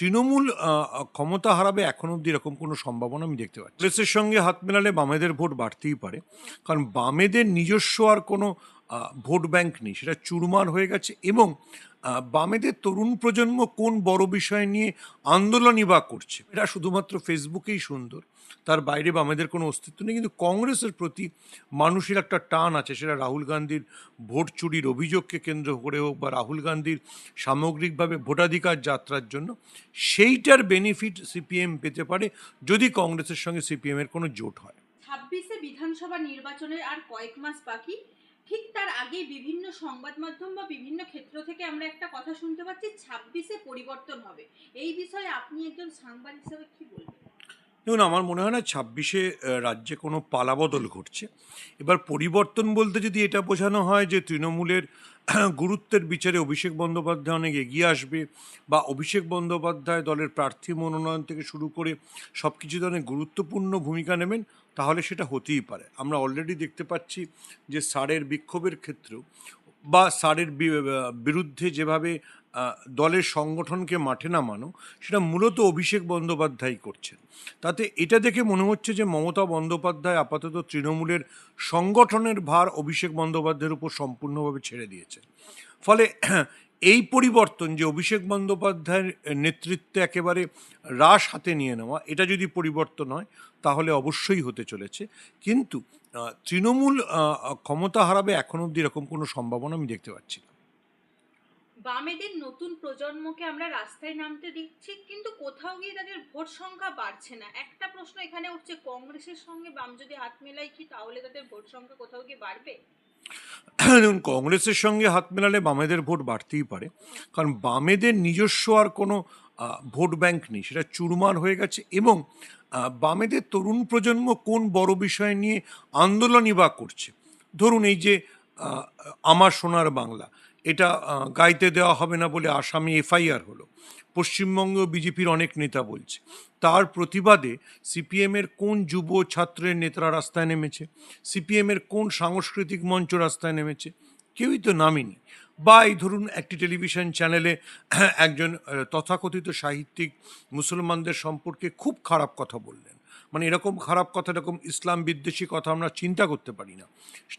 তৃণমূল ক্ষমতা হারাবে এখন অবধি এরকম কোনো সম্ভাবনা আমি দেখতে পাচ্ছি। কংগ্রেসের সঙ্গে হাত মেলালে বামেদের ভোট বাড়তেই পারে, কারণ বামেদের নিজস্ব আর কোনো ভোট ব্যাংক নেই, সেটা চুরমার হয়ে গেছে। এবং বামেদের তরুণ প্রজন্ম কোন বড় বিষয় নিয়ে আন্দোলনই বা করছে, এটা শুধুমাত্র ফেসবুকেই সুন্দর, তার বাইরে বামেদের কোনো অস্তিত্ব নেই। কিন্তু কংগ্রেসের প্রতি মানুষের একটা টান আছে, সেটা রাহুল গান্ধীর ভোট চুরির অভিযোগকে কেন্দ্র করে হোক বা রাহুল গান্ধীর সামগ্রিকভাবে ভোটাধিকার যাত্রার জন্য, সেইটার বেনিফিট সিপিএম পেতে পারে যদি কংগ্রেসের সঙ্গে সিপিএমের কোনো জোট হয়। 26-এ বিধানসভা নির্বাচনের আর কয়েক মাস বাকি। ঠিক তার আগেই বিভিন্ন সংবাদ মাধ্যম বা বিভিন্ন ক্ষেত্র থেকে আমরা একটা কথা শুনতে পাচ্ছি, 26-এ পরিবর্তন হবে। এই বিষয়ে আপনি একজন সাংবাদিক হিসেবে কি বলবেন? দেখুন, আমার মনে হয় না 26-এ রাজ্যে কোনো পালাবদল ঘটছে। এবার পরিবর্তন বলতে যদি এটা বোঝানো হয় যে তৃণমূলের গুরুত্বের বিচারে অভিষেক বন্দ্যোপাধ্যায় অনেক এগিয়ে আসবে, বা অভিষেক বন্দ্যোপাধ্যায় দলের প্রার্থী মনোনয়ন থেকে শুরু করে সব কিছুতে অনেক গুরুত্বপূর্ণ ভূমিকা নেবেন, তাহলে সেটা হতেই পারে। আমরা অলরেডি দেখতে পাচ্ছি যে সারের বিক্ষোভের ক্ষেত্রেও বা সারের বিরুদ্ধে যেভাবে দলের সংগঠনকে মাঠে নামানো, সেটা মূলত অভিষেক বন্দ্যোপাধ্যায় করছেন। তাতে এটা দেখে মনে হচ্ছে যে মমতা বন্দ্যোপাধ্যায় আপাতত তৃণমূলের সংগঠনের ভার অভিষেক বন্দ্যোপাধ্যায়ের উপর সম্পূর্ণভাবে ছেড়ে দিয়েছেন। ফলে এই পরিবর্তন, যে অভিষেক বন্দ্যোপাধ্যায়ের নেতৃত্বে একেবারে রাশ হাতে নিয়ে নেওয়া, এটা যদি পরিবর্তন হয় তাহলে অবশ্যই হতে চলেছে। কিন্তু তৃণমূল ক্ষমতা হারাবে এখন অবধি এরকম কোনো সম্ভাবনা আমি দেখতে পাচ্ছি না। বামেদের নতুন প্রজন্মকে আমরা রাস্তায় নামতে দেখছি, কিন্তু কোথাও গিয়ে তাদের ভোট সংখ্যা বাড়ছে না। একটা প্রশ্ন এখানে উঠছে, কংগ্রেসের সঙ্গে বাম যদি হাত মেলায় কি তাহলে তাদের ভোট সংখ্যা কোথাও গিয়ে বাড়বে? দেখুন, কংগ্রেসের সঙ্গে হাত মেলালে বামেদের ভোট বাড়তেই পারে, কারণ বামেদের নিজস্ব আর কোনো ভোট ব্যাংক নেই, সেটা চুরমার হয়ে গেছে। এবং বামেদের তরুণ প্রজন্ম কোন বড় বিষয় নিয়ে আন্দোলনই বা করছে। ধরুন, এই যে আহ, আমার সোনার বাংলা, এটা গাইতে দেওয়া হবে না বলে আসামে এফআইআর হলো, পশ্চিমবঙ্গ বিজেপির অনেক নেতা বলছে। তার প্রতিবাদে সিপিএমের কোন যুব ছাত্রের নেতারা রাস্তায় নেমেছে, সিপিএমের কোন সাংস্কৃতিক মঞ্চ রাস্তায় নেমেছে? কেউই তো নামেনি। বা এই ধরুন, একটি টেলিভিশন চ্যানেলে একজন তথাকথিত সাহিত্যিক মুসলমানদের সম্পর্কে খুব খারাপ কথা বললেন, মানে এরকম খারাপ কথা, এরকম ইসলাম বিদ্বেষী কথা আমরা চিন্তা করতে পারি না।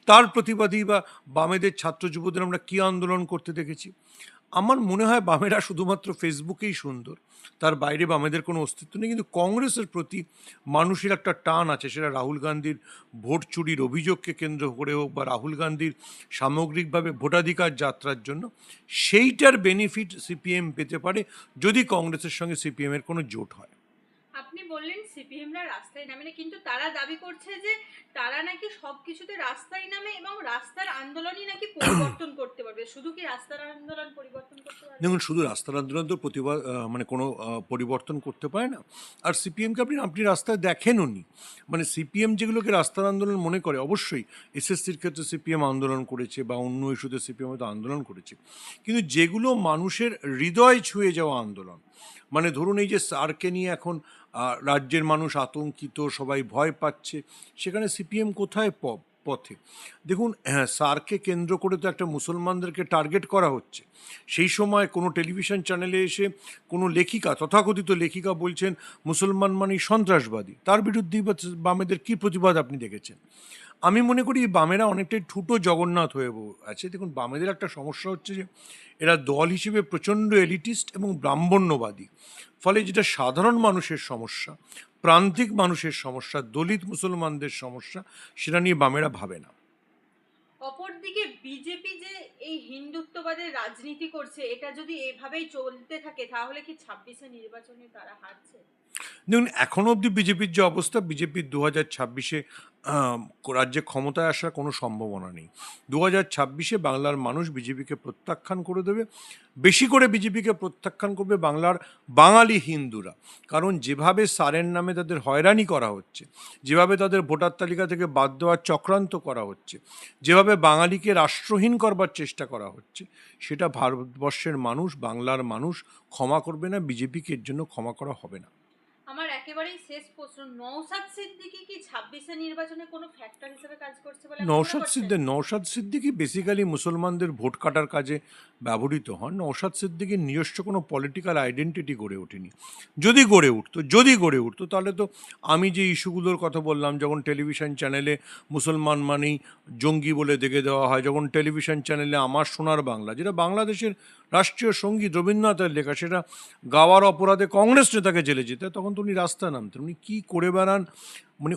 তার প্রতিবাদী বা বামেদের ছাত্র যুবদের আমরা কী আন্দোলন করতে দেখেছি? আমার মনে হয় বামেরা শুধুমাত্র ফেসবুকেই সুন্দর, তার বাইরে বামেদের কোনো অস্তিত্ব নেই। কিন্তু কংগ্রেসের প্রতি মানুষের একটা টান আছে, সেটা রাহুল গান্ধীর ভোট চুরির অভিযোগকে কেন্দ্র করে হোক বা রাহুল গান্ধীর সামগ্রিকভাবে ভোটাধিকার যাত্রার জন্য, সেইটার বেনিফিট সিপিএম পেতে পারে যদি কংগ্রেসের সঙ্গে সিপিএমের কোনো জোট হয়। আপনি বললেন সিপিএমরা রাস্তায় নামে না, কিন্তু তারা দাবি করছে যে তারা নাকি সবকিছুতে রাস্তায় নামে এবং রাস্তার আন্দোলনই নাকি পরিবর্তন করতে পারবে। শুধু কি রাস্তার আন্দোলন পরিবর্তন করতে পারবে? দেখুন, শুধু রাস্তার আন্দোলন তো প্রতিবাদ মানে কোনো পরিবর্তন করতে পারে না। আর সিপিএমকে আপনি আপনি রাস্তায় দেখেনও নি। মানে সিপিএম যেগুলোকে রাস্তার আন্দোলন মনে করে, অবশ্যই এসএসসির ক্ষেত্রে সিপিএম আন্দোলন করেছে বা অন্য ইস্যুতে সিপিএম হয়তো আন্দোলন করেছে, কিন্তু যেগুলো মানুষের হৃদয় ছুঁয়ে যাওয়া আন্দোলন, মানে ধরুন এই যে সারকে নিয়ে এখন রাজ্যের মানুষ আতঙ্কিত, সবাই ভয় পাচ্ছে, সেখানে সিপিএম কোথায় পথে? দেখুন, হ্যাঁ, সারকে কেন্দ্র করে তো একটা মুসলমানদেরকে টার্গেট করা হচ্ছে। সেই সময় কোনো টেলিভিশন চ্যানেলে এসে কোনো লেখিকা, তথাকথিত লেখিকা, বলছেন মুসলমান মানেই সন্ত্রাসবাদী। তার বিরুদ্ধেই বা বামেদের কী প্রতিবাদ আপনি দেখেছেন? আমি মনে করি বামেরা অনেকটাই ঠুটো জগন্নাথ হয়ে আছে। দেখুন, বামেদের একটা সমস্যা হচ্ছে যে এরা দল হিসেবে প্রচণ্ড এলিটিস্ট এবং ব্রাহ্মণ্যবাদী। ফলে যেটা সাধারণ মানুষের সমস্যা, প্রান্তিক মানুষের সমস্যা, দলিত মুসলমানদের সমস্যা, সেটা নিয়ে বামেরা ভাবে না। অপরদিকে বিজেপি যে এই হিন্দুত্ববাদের রাজনীতি করছে, এটা যদি এভাবেই চলতে থাকে তাহলে কি 26-এ নির্বাচনে তারা হারছে? দেখুন, এখনও অবধি বিজেপির যে অবস্থা, বিজেপির 2026-এ রাজ্যে ক্ষমতায় আসার কোনো সম্ভাবনা নেই। 2026-এ বাংলার মানুষ বিজেপিকে প্রত্যাখ্যান করে দেবে। বেশি করে বিজেপিকে প্রত্যাখ্যান করবে বাংলার বাঙালি হিন্দুরা। কারণ যেভাবে সারের নামে তাদের হয়রানি করা হচ্ছে, যেভাবে তাদের ভোটার তালিকা থেকে বাদ দেওয়ার চক্রান্ত করা হচ্ছে, যেভাবে বাঙালিকে রাষ্ট্রহীন করবার চেষ্টা করা হচ্ছে, সেটা ভারতবর্ষের মানুষ, বাংলার মানুষ ক্ষমা করবে না। বিজেপিকে এর জন্য ক্ষমা করা হবে না। আমার একেবারেই শেষ প্রশ্ন, নওশাদ সিদ্দিকী কি 26-এ নির্বাচনে কোনো ফ্যাক্টর হিসেবে কাজ করছে বলে আপনি মনে করছেন? নওশাদ সিদ্দিকী বেসিক্যালি মুসলমানদের ভোট কাটার কাজে ব্যবহৃত হন। নওশাদ সিদ্দিকীর নিজস্ব কোনো পলিটিক্যাল আইডেন্টিটি গড়ে ওঠেনি। যদি গড়ে উঠতো তাহলে তো আমি যে ইস্যুগুলোর কথা বললাম, যখন টেলিভিশন চ্যানেলে মুসলমান মানেই জঙ্গি বলে দেখে দেওয়া হয়, যখন টেলিভিশন চ্যানেলে আমার সোনার বাংলা, যেটা বাংলাদেশের রাষ্ট্রীয় সঙ্গীত রবীন্দ্রনাথের লেখা, সেটা গাওয়ার অপরাধে কংগ্রেস নেতাকে জেলে যেতে হয়, তখন তো উনি রাস্তায় নামতেন। উনি কী করে বেড়ান, মানে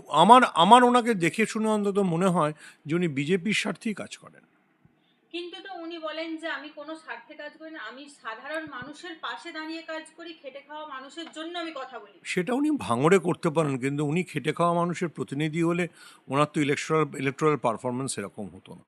আমার ওনাকে দেখে শুনে অন্তত মনে হয় যে উনি বিজেপির স্বার্থেই কাজ করেন। কিন্তু তো উনি বলেন যে আমি কোনো স্বার্থে কাজ করি না, আমি সাধারণ মানুষের পাশে দাঁড়িয়ে কাজ করি, খেটে খাওয়া মানুষের জন্য আমি কথা বলি। সেটা উনি ভাঙড়ে করতে পারেন, কিন্তু উনি খেটে খাওয়া মানুষের প্রতিনিধি হলে ওনার তো ইলেকটোরাল পারফরমেন্স এরকম হতো না।